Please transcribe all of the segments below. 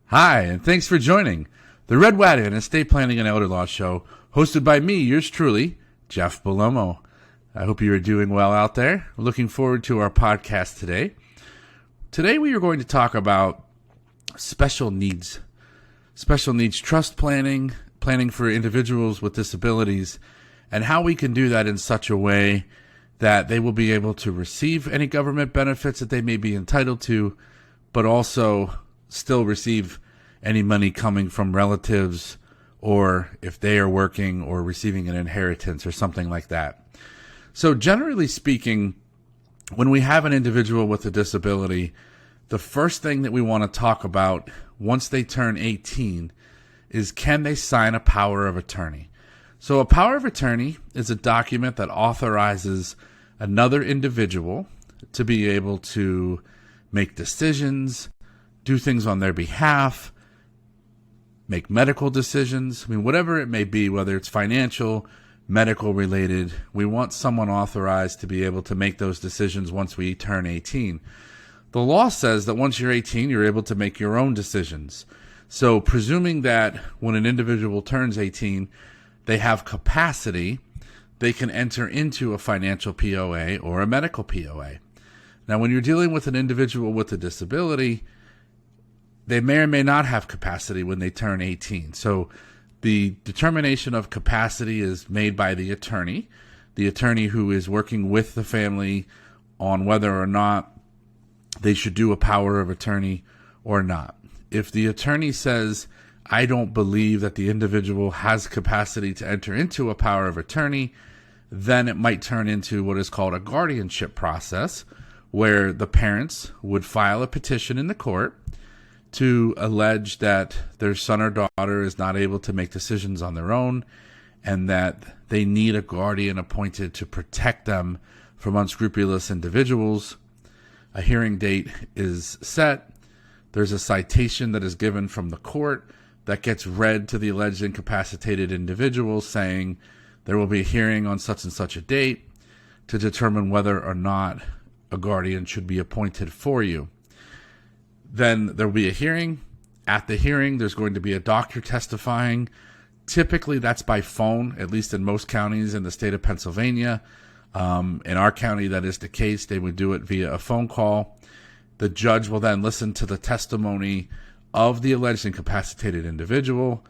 Hi, and thanks for joining the Red Wagon Estate Planning and Elder Law Show, hosted by me, yours truly, Jeff Belomo. I hope you are doing well out there. Looking forward to our podcast today. Today we are going to talk about special needs trust planning, planning for individuals with disabilities, and how we can do that in such a way that they will be able to receive any government benefits that they may be entitled to, but also still receive any money coming from relatives, or if they are working or receiving an inheritance or something like that. So generally speaking, when we have an individual with a disability, the first thing that we want to talk about once they turn 18 is, can they sign a power of attorney? So a power of attorney is a document that authorizes another individual to be able to make decisions, do things on their behalf, make medical decisions. Whatever it may be, whether it's financial, medical related, we want someone authorized to be able to make those decisions once we turn 18. The law says that once you're 18, you're able to make your own decisions. So presuming that when an individual turns 18, they have capacity, they can enter into a financial POA or a medical POA. Now, when you're dealing with an individual with a disability, they may or may not have capacity when they turn 18. So the determination of capacity is made by the attorney who is working with the family on whether or not they should do a power of attorney or not. If the attorney says, I don't believe that the individual has capacity to enter into a power of attorney, then it might turn into what is called a guardianship process, where the parents would file a petition in the court to allege that their son or daughter is not able to make decisions on their own, and that they need a guardian appointed to protect them from unscrupulous individuals. A hearing date is set. There's a citation that is given from the court that gets read to the alleged incapacitated individual, saying there will be a hearing on such and such a date to determine whether or not a guardian should be appointed for you. Then there will be a hearing. At the hearing, there's going to be a doctor testifying. Typically, that's by phone, at least in most counties in the state of Pennsylvania. In our county, that is the case. They would do it via a phone call. The judge will then listen to the testimony of the alleged incapacitated individual,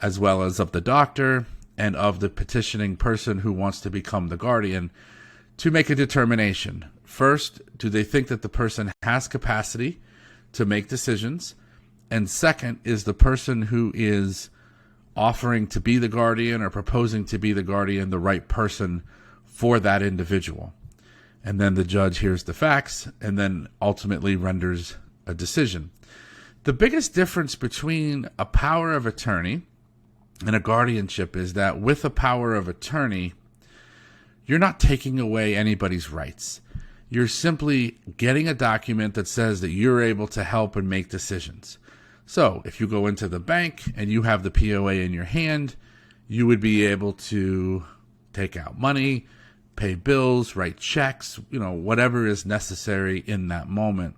as well as of the doctor and of the petitioning person who wants to become the guardian, to make a determination. First, do they think that the person has capacity to make decisions? And second, is the person who is offering to be the guardian or proposing to be the guardian the right person for that individual? And then the judge hears the facts and then ultimately renders a decision. The biggest difference between a power of attorney and a guardianship is that with a power of attorney, you're not taking away anybody's rights. You're simply getting a document that says that you're able to help and make decisions. So if you go into the bank and you have the POA in your hand, you would be able to take out money, pay bills, write checks, whatever is necessary in that moment.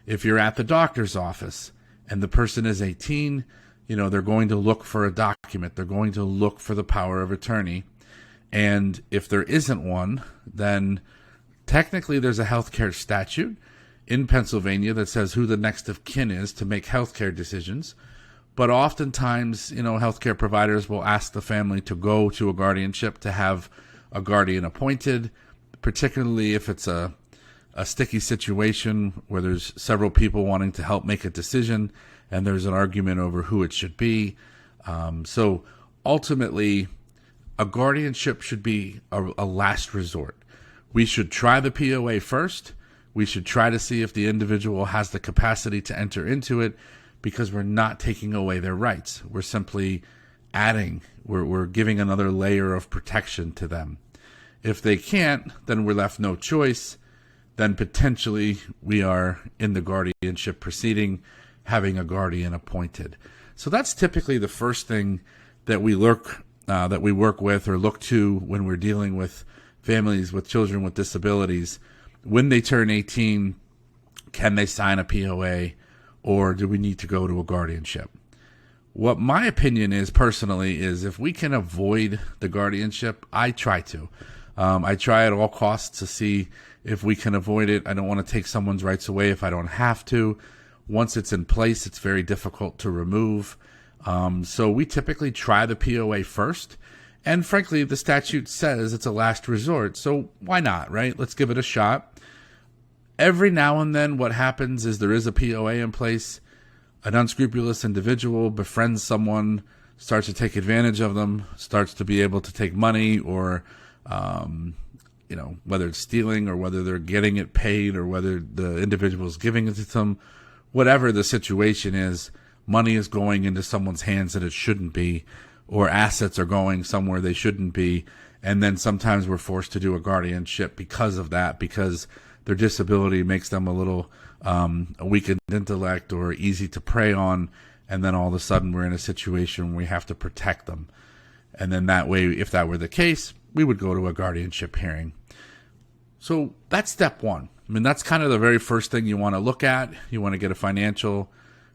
If you're at the doctor's office and the person is 18, they're going to look for a document. They're going to look for the power of attorney. And if there isn't one, then technically there's a healthcare statute in Pennsylvania that says who the next of kin is to make healthcare decisions. But oftentimes, healthcare providers will ask the family to go to a guardianship to have a guardian appointed, particularly if it's a sticky situation where there's several people wanting to help make a decision and there's an argument over who it should be. So ultimately, a guardianship should be a last resort. We should try the POA first. We should try to see if the individual has the capacity to enter into it, because we're not taking away their rights. We're simply adding, we're giving another layer of protection to them. If they can't, then we're left no choice. Then potentially we are in the guardianship proceeding, having a guardian appointed. So that's typically the first thing that we work with or look to when we're dealing with families with children with disabilities. When they turn 18, can they sign a POA or do we need to go to a guardianship? What my opinion is personally is if we can avoid the guardianship, I try to. I try at all costs to see if we can avoid it. I don't want to take someone's rights away if I don't have to. Once it's in place, it's very difficult to remove. So we typically try the POA first. And frankly, the statute says it's a last resort. So why not, right? Let's give it a shot. Every now and then what happens is there is a POA in place. An unscrupulous individual befriends someone, starts to take advantage of them, starts to be able to take money or, whether it's stealing or whether they're getting it paid or whether the individual is giving it to them, whatever the situation is, money is going into someone's hands that it shouldn't be, or assets are going somewhere they shouldn't be. And then sometimes we're forced to do a guardianship because of that, because their disability makes them a little a weakened intellect or easy to prey on. And then all of a sudden we're in a situation where we have to protect them. And then that way, if that were the case, we would go to a guardianship hearing. So that's step one. I mean, that's kind of the very first thing you want to look at. You want to get a financial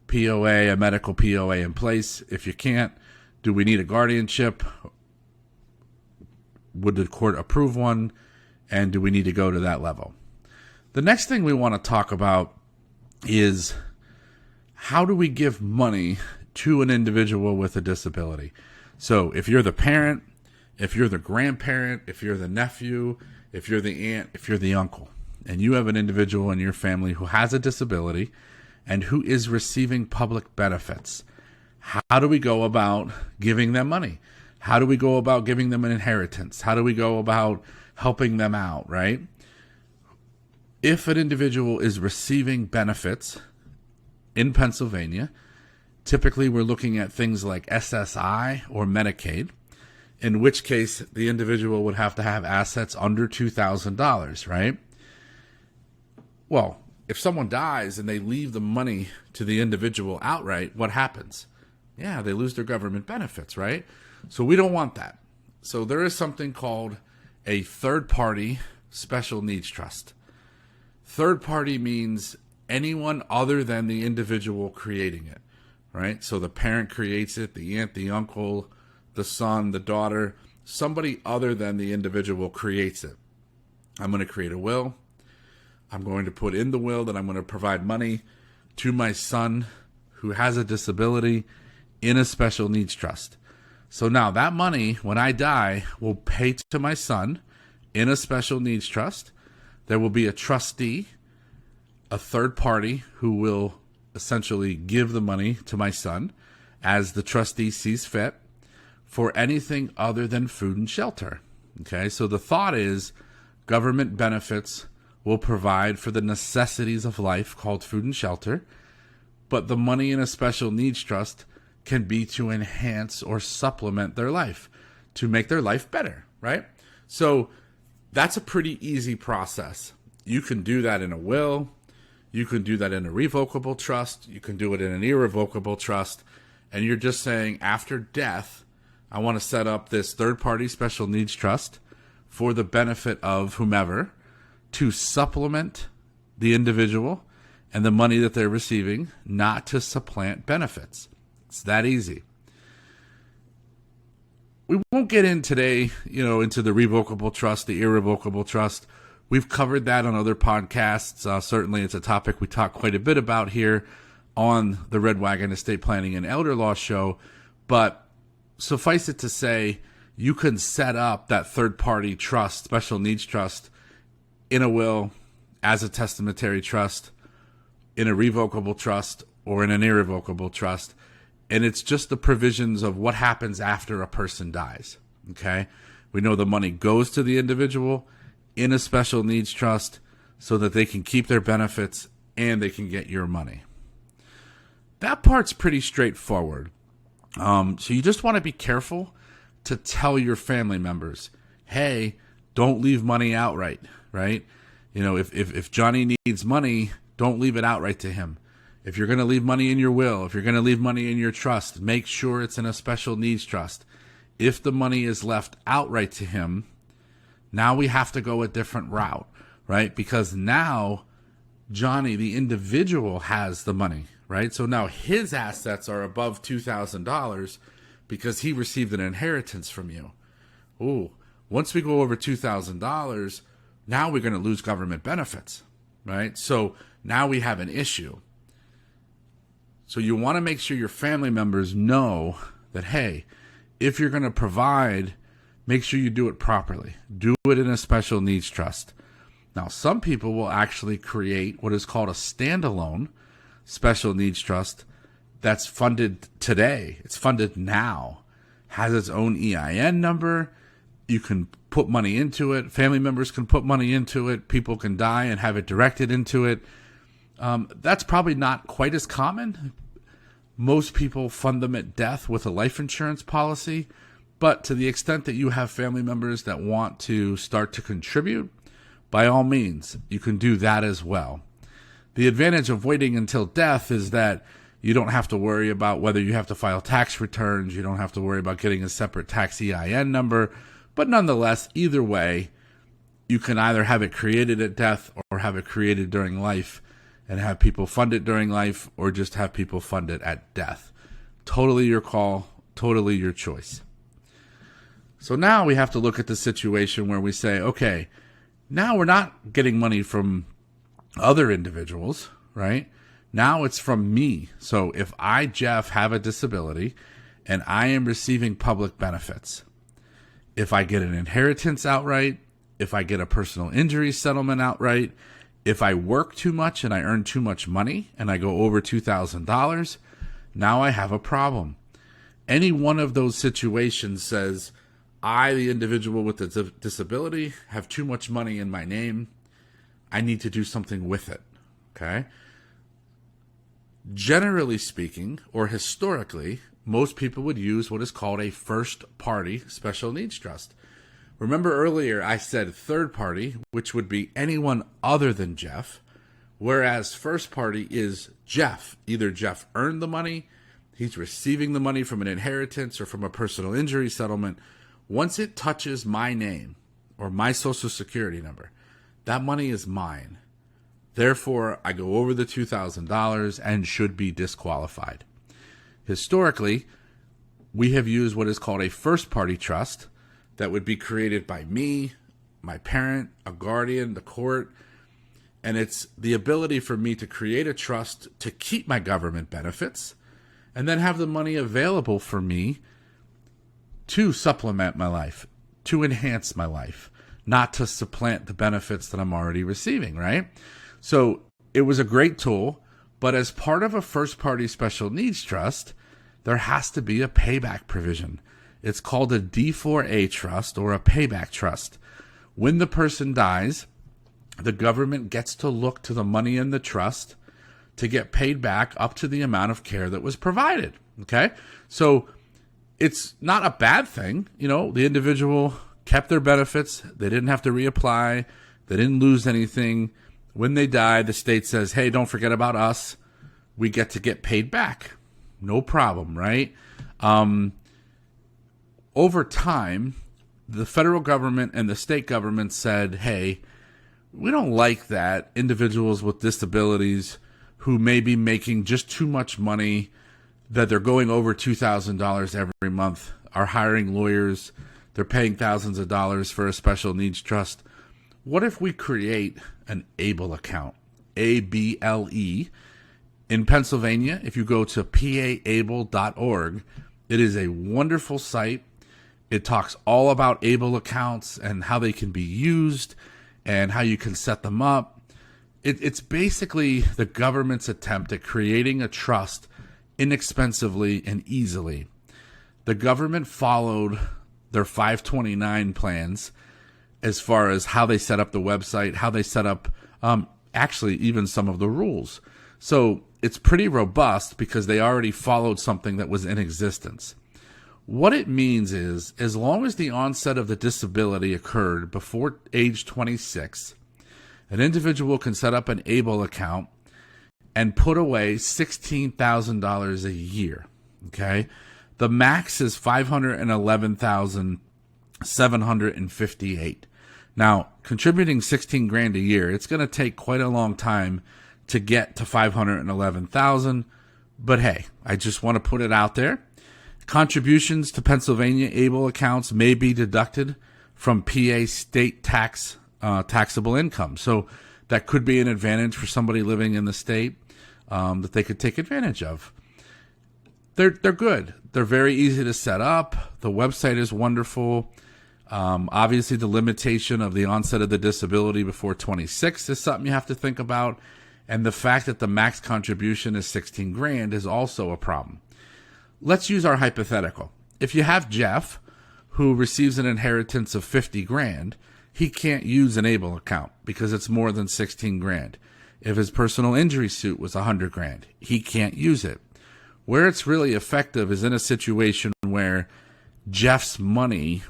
POA, a medical POA in place. If you can't, do we need a guardianship? Would the court approve one? And do we need to go to that level? The next thing we want to talk about is how do we give money to an individual with a disability? So if you're the parent, if you're the grandparent, if you're the nephew, if you're the aunt, if you're the uncle, and you have an individual in your family who has a disability and who is receiving public benefits, how do we go about giving them money? How do we go about giving them an inheritance? How do we go about helping them out, right? If an individual is receiving benefits in Pennsylvania, typically we're looking at things like SSI or Medicaid, in which case the individual would have to have assets under $2,000, right? Well, if someone dies and they leave the money to the individual outright, what happens? Yeah, they lose their government benefits, right? So we don't want that. So there is something called a third-party special needs trust. Third party means anyone other than the individual creating it, right? So the parent creates it, the aunt, the uncle, the son, the daughter, somebody other than the individual creates it. I'm going to create a will. I'm going to put in the will that I'm going to provide money to my son who has a disability in a special needs trust. So now that money, when I die, will pay to my son in a special needs trust. There will be a trustee, a third party who will essentially give the money to my son as the trustee sees fit for anything other than food and shelter. Okay, so the thought is government benefits will provide for the necessities of life called food and shelter, but the money in a special needs trust can be to enhance or supplement their life, to make their life better, right? So that's a pretty easy process. You can do that in a will. You can do that in a revocable trust. You can do it in an irrevocable trust. And you're just saying, after death, I want to set up this third-party special needs trust for the benefit of whomever to supplement the individual and the money that they're receiving, not to supplant benefits. It's that easy. We won't get in today, into the revocable trust, the irrevocable trust. We've covered that on other podcasts. Certainly it's a topic we talk quite a bit about here on the Red Wagon Estate Planning and Elder Law show. But suffice it to say, you can set up that third-party trust, special needs trust, in a will, as a testamentary trust, in a revocable trust, or in an irrevocable trust. And it's just the provisions of what happens after a person dies, okay? We know the money goes to the individual in a special needs trust so that they can keep their benefits and they can get your money. That part's pretty straightforward. So you just want to be careful to tell your family members, hey, don't leave money outright, right? If Johnny needs money, don't leave it outright to him. If you're going to leave money in your will, if you're going to leave money in your trust, make sure it's in a special needs trust. If the money is left outright to him, now we have to go a different route, right? Because now Johnny, the individual, has the money, right? So now his assets are above $2,000 because he received an inheritance from you. Ooh, once we go over $2,000, now we're going to lose government benefits, right? So now we have an issue. So you want to make sure your family members know that, hey, if you're going to provide, make sure you do it properly. Do it in a special needs trust. Now, some people will actually create what is called a standalone special needs trust that's funded today. It's funded now, has its own EIN number. You can put money into it. Family members can put money into it. People can die and have it directed into it. That's probably not quite as common. Most people fund them at death with a life insurance policy. But to the extent that you have family members that want to start to contribute, by all means, you can do that as well. The advantage of waiting until death is that you don't have to worry about whether you have to file tax returns. You don't have to worry about getting a separate tax EIN number. But nonetheless, either way, you can either have it created at death or have it created during life and have people fund it during life, or just have people fund it at death. Totally your call, totally your choice. So now we have to look at the situation where we say, okay, now we're not getting money from other individuals, right? Now it's from me. So if I, Jeff, have a disability and I am receiving public benefits, if I get an inheritance outright, if I get a personal injury settlement outright, if I work too much and I earn too much money and I go over $2,000, now I have a problem. Any one of those situations says, I, the individual with the disability, have too much money in my name. I need to do something with it, okay? Generally speaking, or historically, most people would use what is called a first-party special needs trust. Remember earlier I said third-party, which would be anyone other than Jeff, whereas first-party is Jeff. Either Jeff earned the money, he's receiving the money from an inheritance or from a personal injury settlement. Once it touches my name or my social security number, that money is mine. Therefore, I go over the $2,000 and should be disqualified. Historically, we have used what is called a first-party trust that would be created by me, my parent, a guardian, the court, and it's the ability for me to create a trust to keep my government benefits and then have the money available for me to supplement my life, to enhance my life, not to supplant the benefits that I'm already receiving, right? So it was a great tool, but as part of a first-party special needs trust, there has to be a payback provision. It's called a D4A trust or a payback trust. When the person dies, the government gets to look to the money in the trust to get paid back up to the amount of care that was provided, okay? So it's not a bad thing. You know, the individual kept their benefits. They didn't have to reapply. They didn't lose anything. When they die, the state says, hey, don't forget about us. We get to get paid back. No problem, right? Over time, the federal government and the state government said, hey, we don't like that individuals with disabilities who may be making just too much money, that they're going over $2,000 every month, are hiring lawyers, they're paying thousands of dollars for a special needs trust. What if we create an ABLE account, ABLE? In Pennsylvania, if you go to paable.org, it is a wonderful site. It talks all about ABLE accounts and how they can be used and how you can set them up. It's basically the government's attempt at creating a trust inexpensively and easily. The government followed their 529 plans as far as how they set up the website, how they set up actually even some of the rules. So it's pretty robust because they already followed something that was in existence. What it means is, as long as the onset of the disability occurred before age 26, an individual can set up an ABLE account and put away $16,000 a year, okay? The max is $511,758. Now, contributing $16,000 a year, it's going to take quite a long time to get to $511,000. But hey, I just want to put it out there. Contributions to Pennsylvania ABLE accounts may be deducted from PA state taxable income. So that could be an advantage for somebody living in the state that they could take advantage of. They're good. They're very easy to set up. The website is wonderful. Obviously, the limitation of the onset of the disability before 26 is something you have to think about. And the fact that the max contribution is $16,000 is also a problem. Let's use our hypothetical. If you have Jeff, who receives an inheritance of $50,000, he can't use an ABLE account because it's more than $16,000. If his personal injury suit was $100,000, he can't use it. Where it's really effective is in a situation where Jeff's money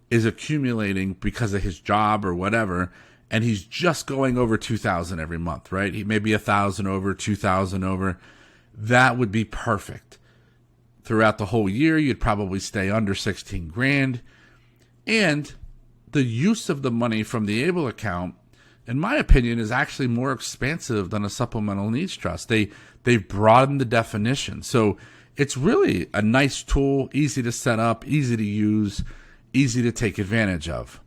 is accumulating because of his job or whatever, and he's just going over $2,000 every month, right? He may be $1,000 over, $2,000 over. That would be perfect. Throughout the whole year, you'd probably stay under $16,000. And the use of the money from the ABLE account, in my opinion, is actually more expansive than a supplemental needs trust. They've broadened the definition. So it's really a nice tool, easy to set up, easy to use, easy to take advantage of.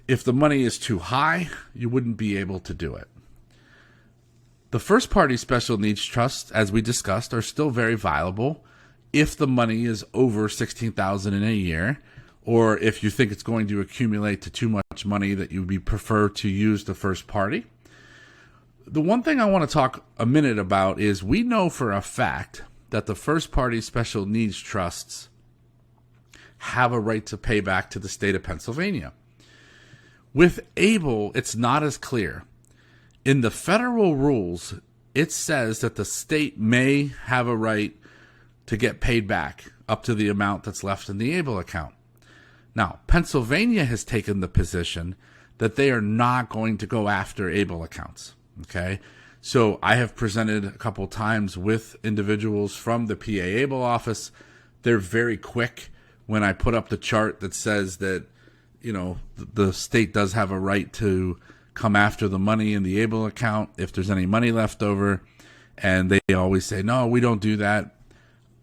If the money is too high, you wouldn't be able to do it. The first party special needs trusts, as we discussed, are still very viable if the money is over $16,000 in a year, or if you think it's going to accumulate to too much money that you would prefer to use the first party. The one thing I want to talk a minute about is we know for a fact that the first party special needs trusts have a right to pay back to the state of Pennsylvania. With ABLE, it's not as clear. In the federal rules, it says that the state may have a right to get paid back up to the amount that's left in the ABLE account. Now, Pennsylvania has taken the position that they are not going to go after ABLE accounts. Okay, so I have presented a couple times with individuals from the PA ABLE office. They're very quick when I put up the chart that says that, you know, the state does have a right to come after the money in the ABLE account if there's any money left over. And they always say, no, we don't do that.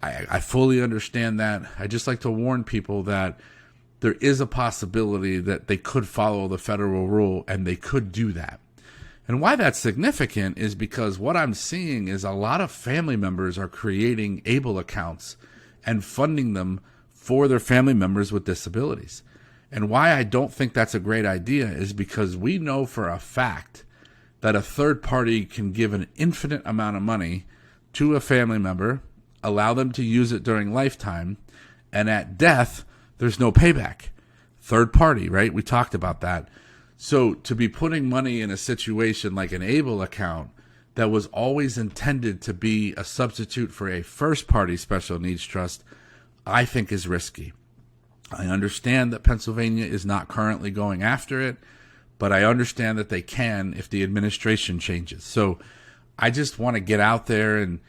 I fully understand that. I just like to warn people that there is a possibility that they could follow the federal rule and they could do that. And why that's significant is because what I'm seeing is a lot of family members are creating ABLE accounts and funding them for their family members with disabilities. And why I don't think that's a great idea is because we know for a fact that a third party can give an infinite amount of money to a family member, allow them to use it during lifetime, and at death, there's no payback. Third party, right? We talked about that. So to be putting money in a situation like an ABLE account that was always intended to be a substitute for a first party special needs trust, I think is risky. I understand that Pennsylvania is not currently going after it, but I understand that they can if the administration changes. So I just want to get out there and,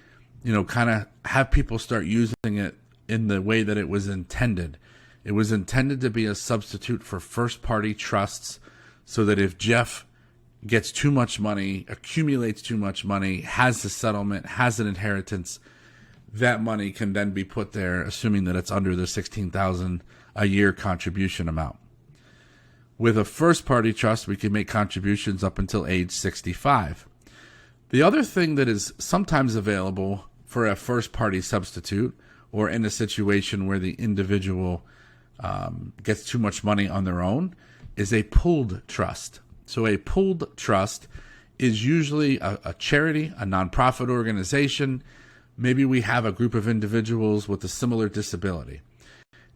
you know, kind of have people start using it in the way that it was intended. It was intended to be a substitute for first party trusts, so that if Jeff gets too much money, accumulates too much money, has a settlement, has an inheritance, that money can then be put there, assuming that it's under the $16,000 a year contribution amount. With a first party trust, we can make contributions up until age 65. The other thing that is sometimes available for a first party substitute, or in a situation where the individual gets too much money on their own, is a pooled trust. So a pooled trust is usually a charity, a nonprofit organization. Maybe we have a group of individuals with a similar disability,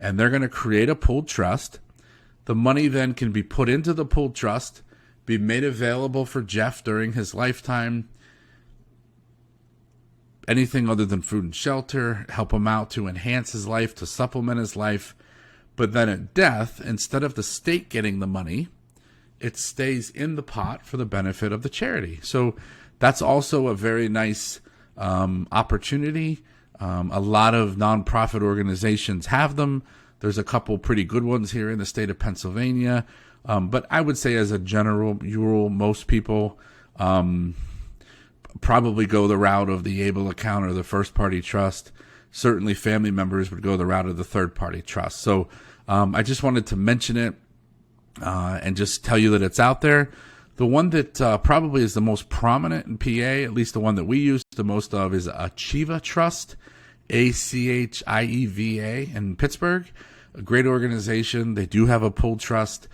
and they're going to create a pooled trust. The money then can be put into the pooled trust, be made available for Jeff during his lifetime, anything other than food and shelter, help him out to enhance his life, to supplement his life. But then at death, instead of the state getting the money, it stays in the pot for the benefit of the charity. So that's also a very nice opportunity. A lot of nonprofit organizations have them. There's a couple pretty good ones here in the state of Pennsylvania. But I would say as a general rule, most people probably go the route of the able account or the first party trust. Certainly family members would go the route of the third party trust. So I just wanted to mention it and just tell you that it's out there. The one that probably is the most prominent in PA, at least the one that we use the most of, is Achieva Trust, ACHIEVA in Pittsburgh. A great organization. They do have a pooled trust.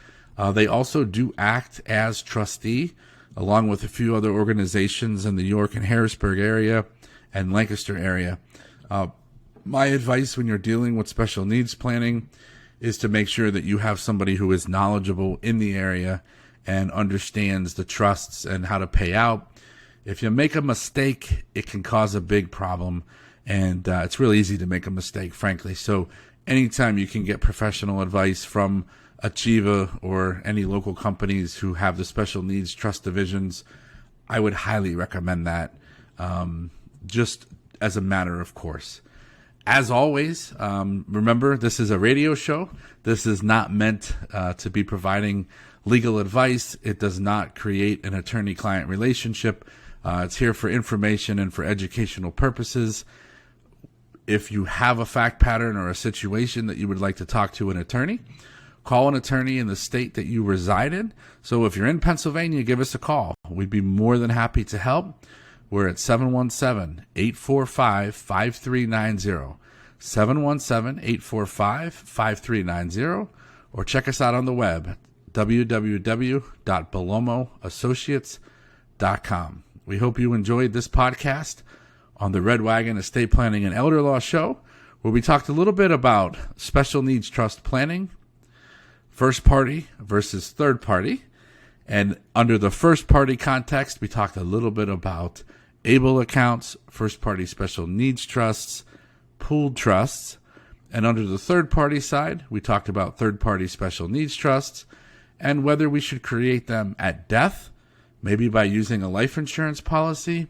They also do act as trustee, along with a few other organizations in the York and Harrisburg area and Lancaster area. My advice when you're dealing with special needs planning is to make sure that you have somebody who is knowledgeable in the area and understands the trusts and how to pay out. If you make a mistake, it can cause a big problem, and it's really easy to make a mistake, frankly. So anytime you can get professional advice from Achieva or any local companies who have the special needs trust divisions, I would highly recommend that, just as a matter of course. As always, remember, this is a radio show. This is not meant to be providing legal advice. It does not create an attorney-client relationship. It's here for information and for educational purposes. If you have a fact pattern or a situation that you would like to talk to an attorney, call an attorney in the state that you reside in. So if you're in Pennsylvania, give us a call. We'd be more than happy to help. We're at 717-845-5390, 717-845-5390, or check us out on the web, www.belomoassociates.com. We hope you enjoyed this podcast on the Red Wagon Estate Planning and Elder Law Show, where we talked a little bit about special needs trust planning, first party versus third party. And under the first party context, we talked a little bit about able accounts, first party special needs trusts, pooled trusts. And under the third party side, we talked about third party special needs trusts and whether we should create them at death, maybe by using a life insurance policy,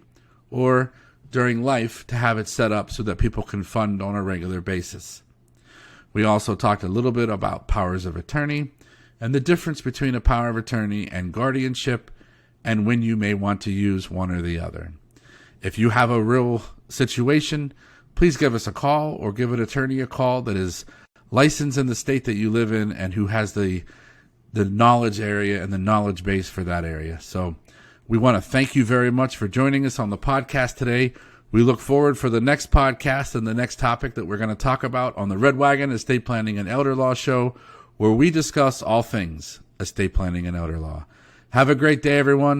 or during life to have it set up so that people can fund on a regular basis. We also talked a little bit about powers of attorney and the difference between a power of attorney and guardianship, and when you may want to use one or the other. If you have a real situation, please give us a call or give an attorney a call that is licensed in the state that you live in and who has the knowledge area and the knowledge base for that area. So we want to thank you very much for joining us on the podcast today. We look forward for the next podcast and the next topic that we're going to talk about on the Red Wagon Estate Planning and Elder Law Show, where we discuss all things estate planning and elder law. Have a great day, everyone.